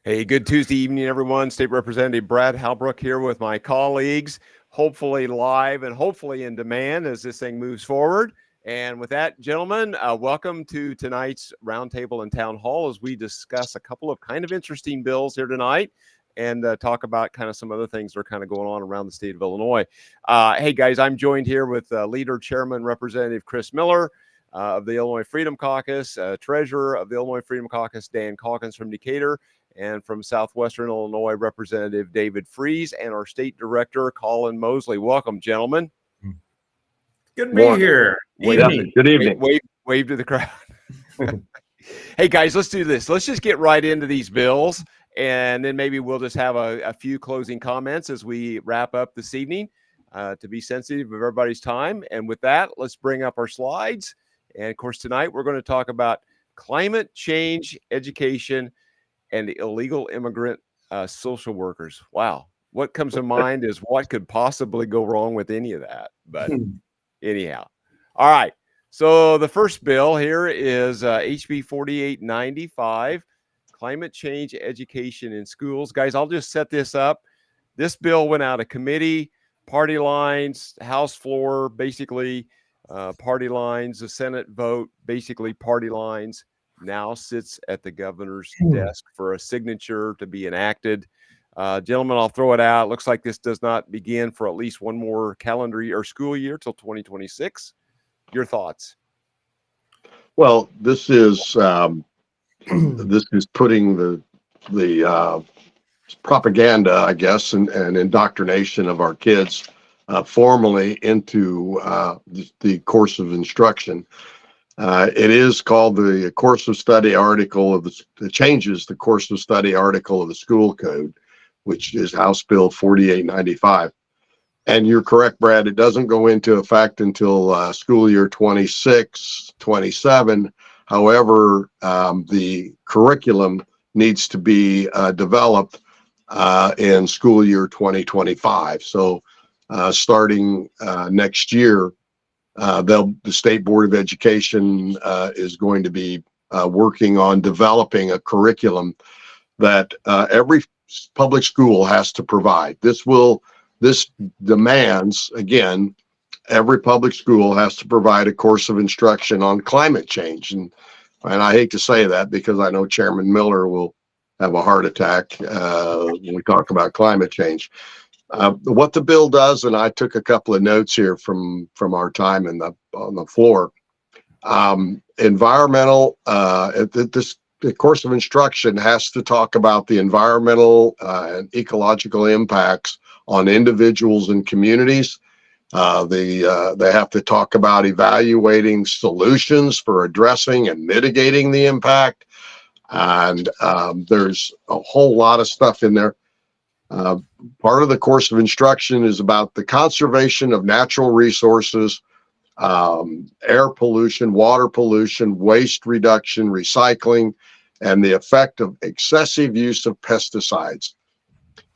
Hey, good Tuesday evening, everyone. State Representative Brad Halbrook here with my colleagues, hopefully live and hopefully in demand as this thing moves forward. And with that, gentlemen, welcome to tonight's roundtable and town hall as we discuss a couple of kind of interesting bills here tonight and talk about kind of some other things that are kind of going on around the state of Illinois. Hey, guys, I'm joined here with Leader Chairman Representative Chris Miller of the Illinois Freedom Caucus, Treasurer of the Illinois Freedom Caucus, Dan Calkins from Decatur, and from Southwestern Illinois, Representative David Freese, and our State Director, Colin Mosley. Welcome, gentlemen. Good to be here. Evening. Good evening. Wave to the crowd. Hey, guys, let's do this. Let's just get right into these bills, and then maybe we'll just have a few closing comments as we wrap up this evening to be sensitive of everybody's time. And with that, let's bring up our slides. And, of course, tonight we're going to talk about climate change, education, and the illegal immigrant social workers. Wow. What comes to mind is what could possibly go wrong with any of that. But anyhow. All right. So the first bill here is HB 4895, Climate Change Education in Schools. Guys, I'll just set this up. This bill went out of committee, party lines, House floor, basically party lines, the Senate vote, basically party lines. Now sits at the governor's desk for a signature to be enacted. Gentlemen, I'll throw it out. Looks like this does not begin for at least one more calendar year or school year till 2026. Your thoughts? Well, this is putting the propaganda, I guess, and indoctrination of our kids formally into the course of instruction. It is called the course of study article of it changes the course of study article of the school code, which is House Bill 4895. And you're correct, Brad, it doesn't go into effect until school year 26-27. However, the curriculum needs to be developed in school year 2025. So starting next year, the State Board of Education is going to be working on developing a curriculum that every public school has to provide. This demands, again, every public school has to provide a course of instruction on climate change. And I hate to say that because I know Chairman Miller will have a heart attack when we talk about climate change. What the bill does, and I took a couple of notes here from our time on the floor. Environmental, the course of instruction has to talk about the environmental and ecological impacts on individuals and communities. They have to talk about evaluating solutions for addressing and mitigating the impact. And there's a whole lot of stuff in there. Part of the course of instruction is about the conservation of natural resources, air pollution, water pollution, waste reduction, recycling, and the effect of excessive use of pesticides.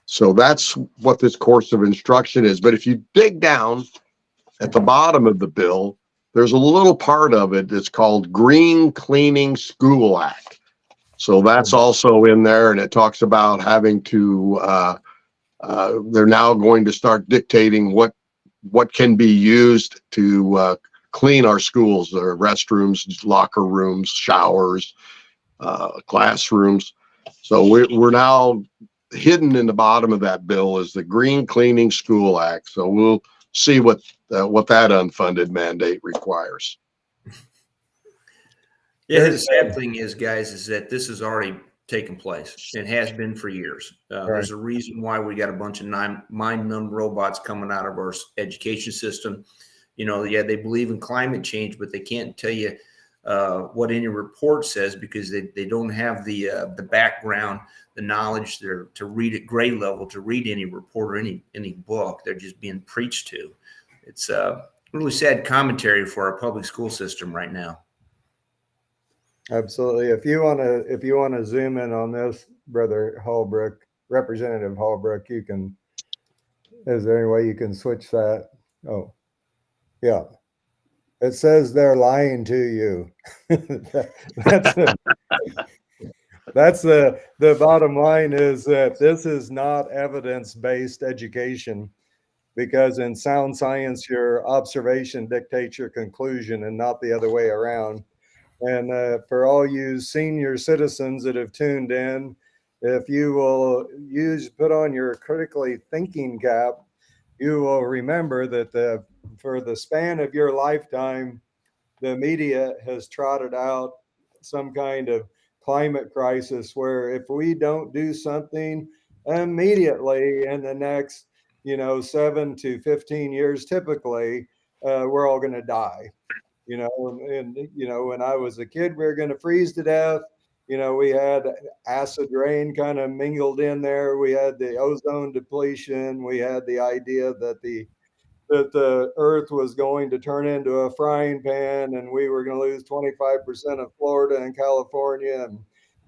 So that's what this course of instruction is. But if you dig down at the bottom of the bill, there's a little part of it that's called Green Cleaning School Act. So that's also in there, and it talks about having to, they're now going to start dictating what can be used to clean our schools, their restrooms, locker rooms, showers, classrooms. So we're now hidden in the bottom of that bill is the Green Cleaning School Act. So we'll see what that unfunded mandate requires. Yeah, the sad thing is, guys, is that this has already taken place. It has been for years. There's a reason why we got a bunch of mind-numb robots coming out of our education system. You know, yeah, they believe in climate change, but they can't tell you what any report says because they don't have the background, the knowledge there to read at grade level, to read any report or any book. They're just being preached to. It's really sad commentary for our public school system right now. Absolutely. If you want to zoom in on this, Brother Holbrook, Representative Holbrook, you can. Is there any way you can switch that? Oh, yeah. It says they're lying to you. That's the bottom line, is that this is not evidence-based education, because in sound science, your observation dictates your conclusion and not the other way around. And for all you senior citizens that have tuned in, if you will put on your critically thinking cap, you will remember that for the span of your lifetime, the media has trotted out some kind of climate crisis where if we don't do something immediately in the next, 7 to 15 years, typically, we're all going to die. When I was a kid, we were going to freeze to death. We had acid rain kind of mingled in there. We had the ozone depletion. We had the idea that the earth was going to turn into a frying pan, and we were going to lose 25% of Florida and California,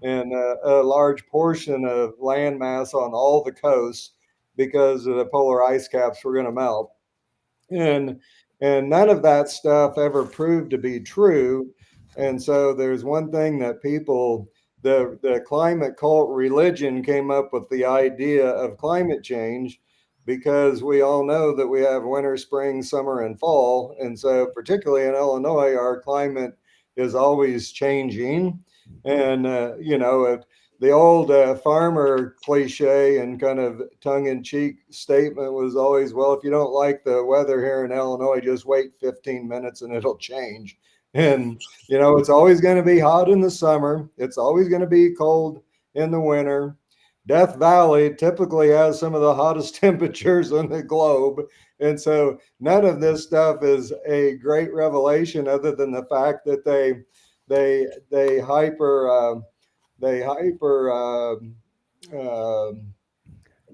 and a large portion of land mass on all the coasts, because of the polar ice caps were going to melt. And none of that stuff ever proved to be true. And so there's one thing that the climate cult religion came up with the idea of climate change, because we all know that we have winter, spring, summer, and fall. And so particularly in Illinois, our climate is always changing. And, the old farmer cliche and kind of tongue-in-cheek statement was always, well, if you don't like the weather here in Illinois, just wait 15 minutes and it'll change. And, it's always going to be hot in the summer. It's always going to be cold in the winter. Death Valley typically has some of the hottest temperatures on the globe. And so none of this stuff is a great revelation, other than the fact that they hyper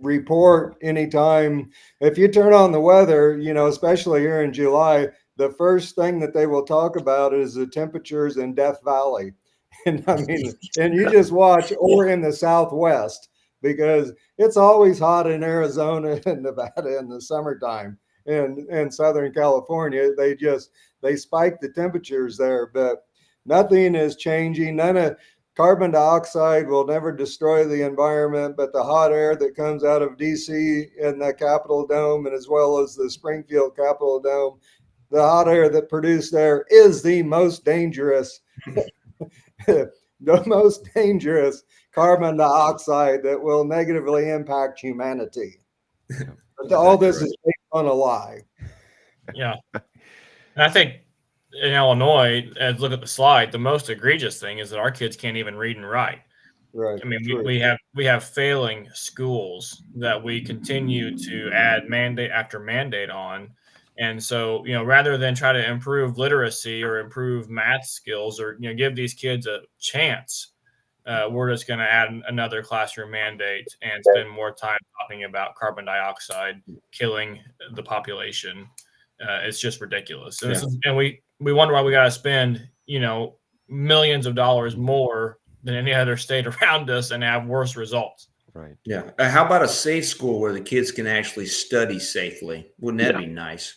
report anytime. If you turn on the weather, especially here in July, the first thing that they will talk about is the temperatures in Death Valley. And and you just watch, or in the Southwest, because it's always hot in Arizona and Nevada in the summertime. And in Southern California, they spike the temperatures there, but nothing is changing. Carbon dioxide will never destroy the environment, but the hot air that comes out of DC and the Capitol Dome, and as well as the Springfield Capitol Dome, the hot air that produced there is the most dangerous, carbon dioxide that will negatively impact humanity. But all this is based on a lie. Yeah. And I think in Illinois, as look at the slide, the most egregious thing is that our kids can't even read and write. Right. I mean, we have failing schools that we continue to add mandate after mandate on. And so, rather than try to improve literacy or improve math skills, or, give these kids a chance, we're just going to add another classroom mandate and spend more time talking about carbon dioxide killing the population. It's just ridiculous. And, and we wonder why we got to spend, millions of dollars more than any other state around us and have worse results. Right. Yeah. How about a safe school where the kids can actually study safely? Wouldn't that be nice?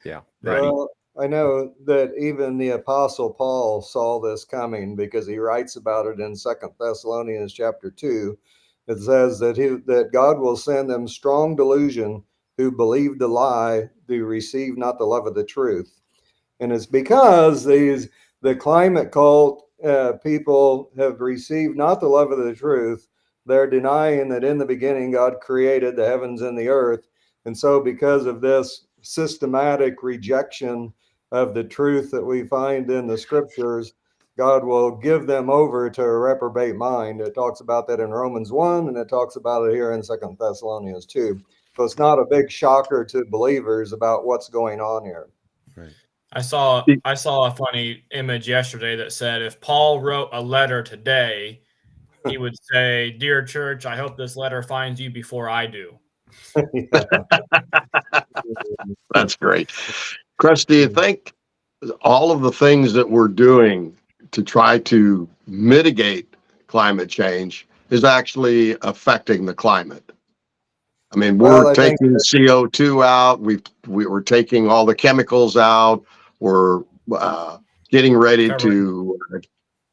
Yeah. Right. Well, I know that even the Apostle Paul saw this coming, because he writes about it in 2 Thessalonians chapter 2. It says that God will send them strong delusion who believe the lie, who receive not the love of the truth. And it's because the climate cult people have received not the love of the truth. They're denying that in the beginning God created the heavens and the earth. And so because of this systematic rejection of the truth that we find in the scriptures, God will give them over to a reprobate mind. It talks about that in Romans 1, and it talks about it here in 2 Thessalonians 2. So it's not a big shocker to believers about what's going on here. Right. I saw a funny image yesterday that said if Paul wrote a letter today, he would say, "Dear church, I hope this letter finds you before I do." That's great. Chris, do you think all of the things that we're doing to try to mitigate climate change is actually affecting the climate? I mean, we're taking CO2 out. We're taking all the chemicals out. We're getting ready to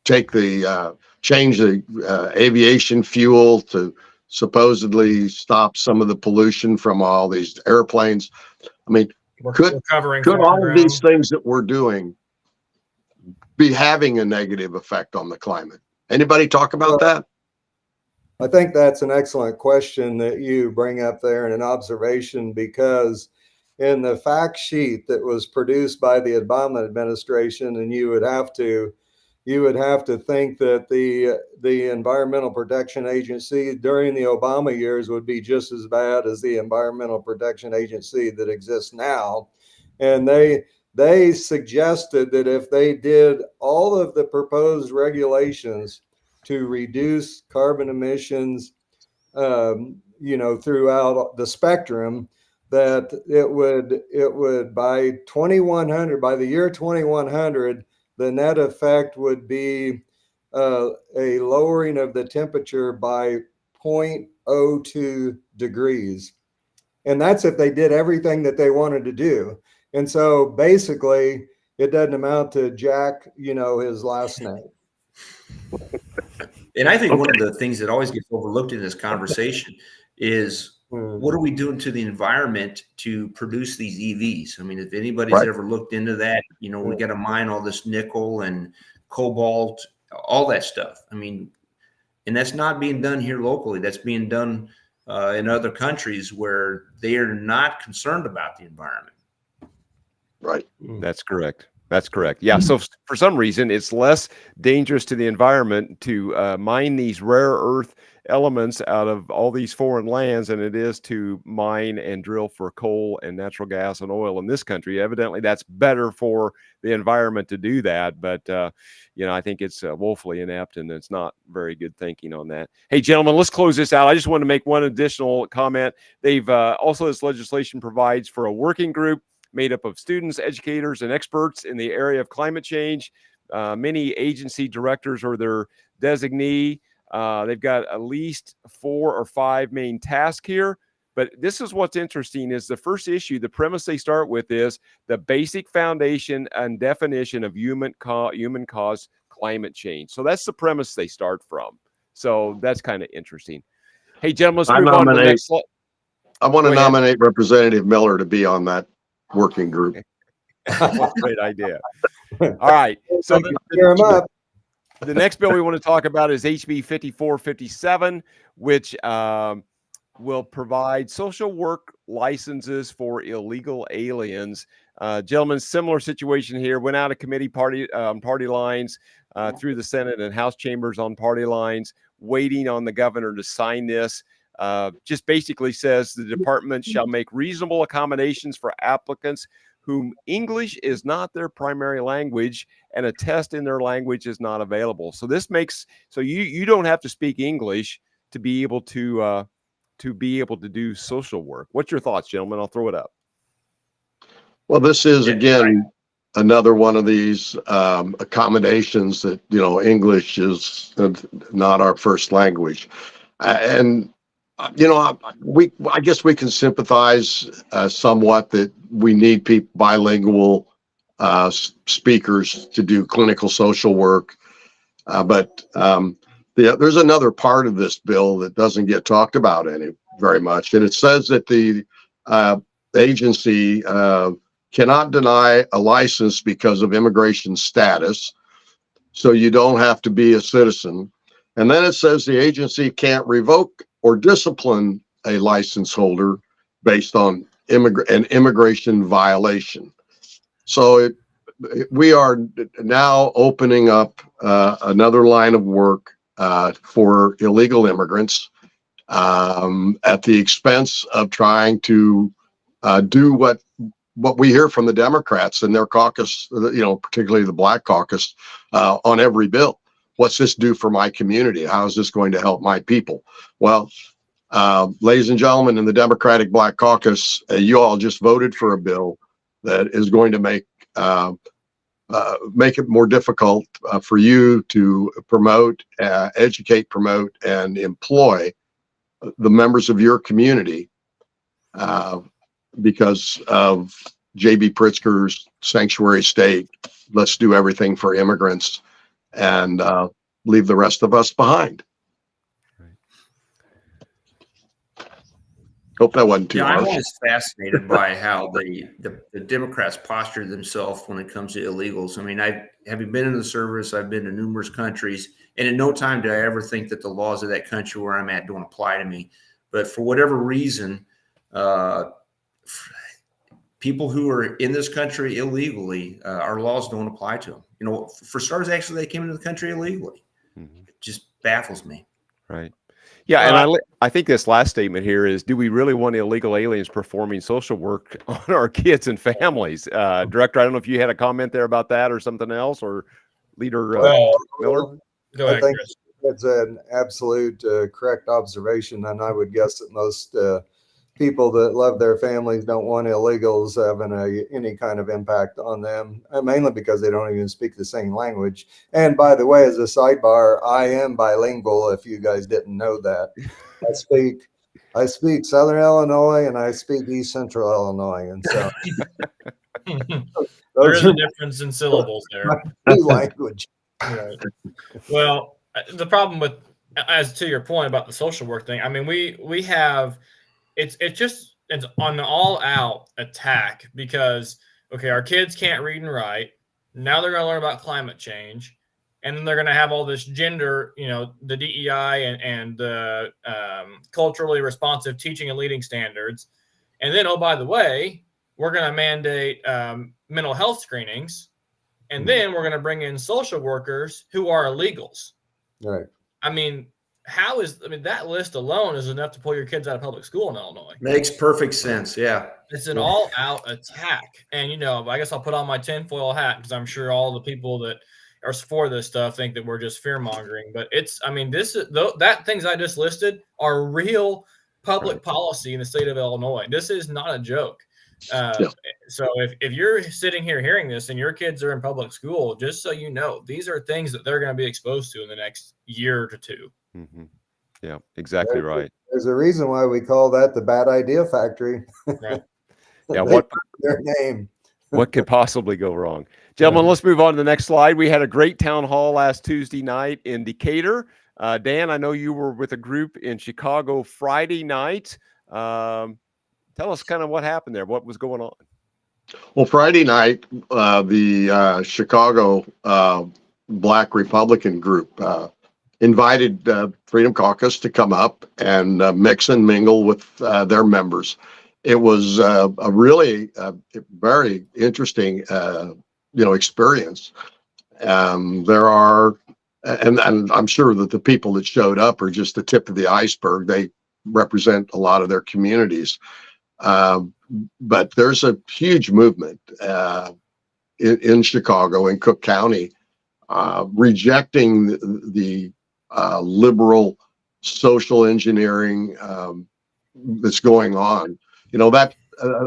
take the change the aviation fuel to supposedly stop some of the pollution from all these airplanes. I mean, could all of these things that we're doing be having a negative effect on the climate? Anybody talk about that? I think that's an excellent question that you bring up there and an observation, because in the fact sheet that was produced by the Obama administration, and you would have to think that the Environmental Protection Agency during the Obama years would be just as bad as the Environmental Protection Agency that exists now. And they suggested that if they did all of the proposed regulations to reduce carbon emissions, throughout the spectrum, that it would by 2100, by the year 2100, the net effect would be a lowering of the temperature by 0.02 degrees. And that's if they did everything that they wanted to do. And so basically, it doesn't amount to Jack, his last name. And I think one of the things that always gets overlooked in this conversation is what are we doing to the environment to produce these EVs? I mean, if anybody's ever looked into that, we got to mine all this nickel and cobalt, all that stuff. I mean, and that's not being done here locally. That's being done in other countries where they are not concerned about the environment. Right. That's correct. That's correct. Yeah. So for some reason, it's less dangerous to the environment to mine these rare earth elements out of all these foreign lands than it is to mine and drill for coal and natural gas and oil in this country. Evidently, that's better for the environment to do that. But, I think it's woefully inept, and it's not very good thinking on that. Hey, gentlemen, let's close this out. I just want to make one additional comment. They've also, this legislation provides for a working group made up of students, educators, and experts in the area of climate change. Many agency directors or their designee. They've got at least 4 or 5 main tasks here. But this is what's interesting is the first issue, the premise they start with is the basic foundation and definition of human-caused climate change. So that's the premise they start from. So that's kind of interesting. Hey, gentlemen, let's move on to the next slide. I want to nominate Representative Miller to be on that working group. Great idea. All right. So the next bill we want to talk about is HB 5457, which will provide social work licenses for illegal aliens. Gentlemen, similar situation here. Went out of committee party lines through the Senate and House chambers on party lines, waiting on the governor to sign this. Just basically says the department shall make reasonable accommodations for applicants whom English is not their primary language and a test in their language is not available. So this makes so you don't have to speak English to be able to do social work. What's your thoughts, gentlemen? I'll throw it up. Well, this is again another one of these accommodations that English is not our first language, and I guess we can sympathize somewhat that we need bilingual speakers to do clinical social work. But there's another part of this bill that doesn't get talked about very much. And it says that the agency cannot deny a license because of immigration status. So you don't have to be a citizen. And then it says the agency can't revoke or discipline a license holder based on an immigration violation. So we are now opening up another line of work for illegal immigrants at the expense of trying to do what we hear from the Democrats and their caucus, particularly the Black Caucus, on every bill. What's this do for my community? How is this going to help my people? Well, ladies and gentlemen, in the Democratic Black Caucus, you all just voted for a bill that is going to make it more difficult for you to promote, educate, promote, and employ the members of your community because of J.B. Pritzker's sanctuary state. Let's do everything for immigrants. And leave the rest of us behind. Hope that wasn't too Yeah, I'm harsh. always fascinated by how the Democrats posture themselves when it comes to illegals. I mean, having been in the service, I've been to numerous countries, and in no time did I ever think that the laws of that country where I'm at don't apply to me. But for whatever reason, people who are in this country illegally, our laws don't apply to them. You know, for starters, actually, they came into the country illegally. It just baffles me. Right. Yeah, and I think this last statement here is: do we really want illegal aliens performing social work on our kids and families? Director, I don't know if you had a comment there about that or something else, or Leader Miller. Go I ahead, think Chris. it's an absolute correct observation, and I would guess that most people that love their families don't want illegals having any kind of impact on them, mainly because they don't even speak the same language. And by the way, as a sidebar, I am bilingual, if you guys didn't know that. I speak Southern Illinois and I speak East Central Illinois. And so there is a difference in syllables there. Two language. Right. Well, the problem with, as to your point about the social work thing, I mean, we have, it's an all out attack because, okay, our kids can't read and write. Now they're going to learn about climate change. And then they're going to have all this gender, you know, the DEI and the culturally responsive teaching and leading standards. And then, oh, by the way, we're going to mandate mental health screenings. And then we're going to bring in social workers who are illegals. Right. I mean, that list alone is enough to pull your kids out of public school in Illinois. Makes perfect sense. Yeah. It's an all out attack. And, you know, I guess I'll put on my tinfoil hat because I'm sure all the people that are for this stuff think that we're just fear mongering. But that things I just listed are real public policy in the state of Illinois. This is not a joke. So if you're sitting here hearing this and your kids are in public school, just so you know, these are things that they're going to be exposed to in the next year to two. Mm-hmm. Yeah, exactly right. There's a reason why we call that the bad idea factory. Right. Yeah. Their name. What could possibly go wrong? Gentlemen, let's move on to the next slide. We had a great town hall last Tuesday night in Decatur. Dan, I know you were with a group in Chicago Friday night. Tell us kind of what happened there. What was going on? Well, Friday night, the Chicago Black Republican group invited Freedom Caucus to come up and mix and mingle with their members. It was a really very interesting, experience. There are, and I'm sure that the people that showed up are just the tip of the iceberg. They represent a lot of their communities. But there's a huge movement in Chicago, in Cook County, rejecting the liberal social engineering that's going on. You know, that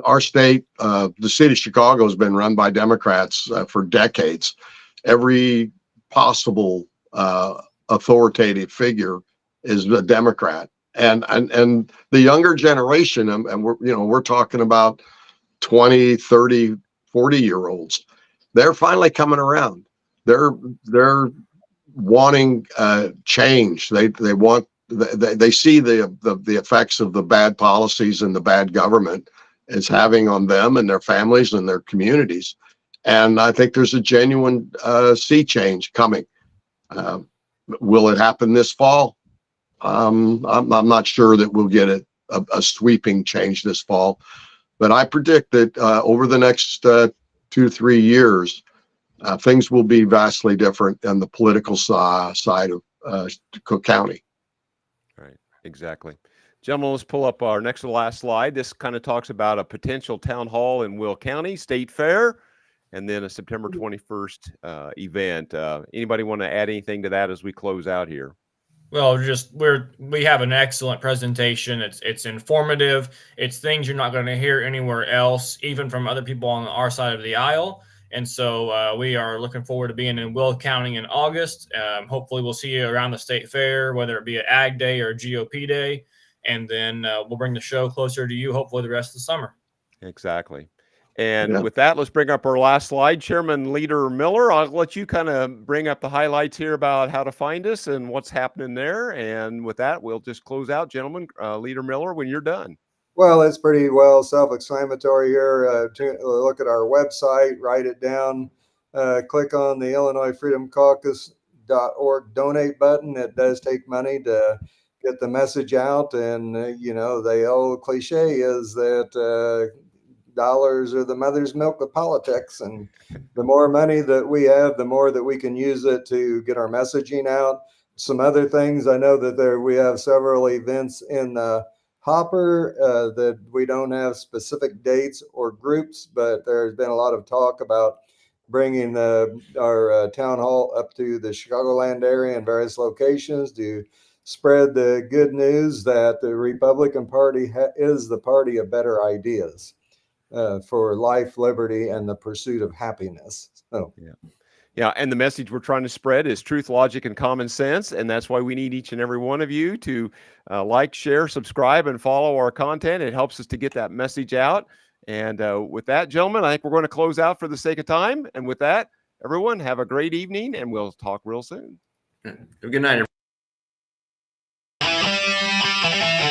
our state, the city of Chicago has been run by Democrats for decades. Every possible authoritative figure is a Democrat. And the younger generation, and we're talking about 20, 30, 40-year-olds, they're finally coming around. They're wanting change. They see the effects of the bad policies and the bad government is having on them and their families and their communities. And I think there's a genuine sea change coming. Will it happen this fall? I'm not sure that we'll get a sweeping change this fall, but I predict that over the next 2-3 years, things will be vastly different on the political side of Cook County. Right, exactly. Gentlemen, let's pull up our next to last slide. This kind of talks about a potential town hall in Will County, State Fair, and then a September 21st event. Anybody want to add anything to that as we close out here? Well, we have an excellent presentation. It's informative. It's things you're not going to hear anywhere else, even from other people on our side of the aisle. And so we are looking forward to being in Will County in August. Hopefully we'll see you around the state fair, whether it be an Ag Day or a GOP Day. And then we'll bring the show closer to you, hopefully the rest of the summer. Exactly. And Yeah. with that, let's bring up our last slide. Chairman Leader Miller, I'll let you kind of bring up the highlights here about how to find us and what's happening there. And with that, we'll just close out, gentlemen. Leader Miller, when you're done. Well, it's pretty well self-explanatory here. Look at our website, write it down, click on the Illinois Freedom Caucus.org donate button. It does take money to get the message out. And, the old cliche is that dollars are the mother's milk of politics. And the more money that we have, the more that we can use it to get our messaging out. Some other things, I know that we have several events in the hopper that we don't have specific dates or groups, but there's been a lot of talk about bringing our town hall up to the Chicagoland area in various locations to spread the good news that the Republican Party is the party of better ideas for life, liberty, and the pursuit of happiness. So. Yeah, and the message we're trying to spread is truth, logic, and common sense, and that's why we need each and every one of you to like, share, subscribe, and follow our content. It helps us to get that message out. And with that, gentlemen, I think we're going to close out for the sake of time. And with that, everyone, have a great evening, and we'll talk real soon. Have a good night, everybody.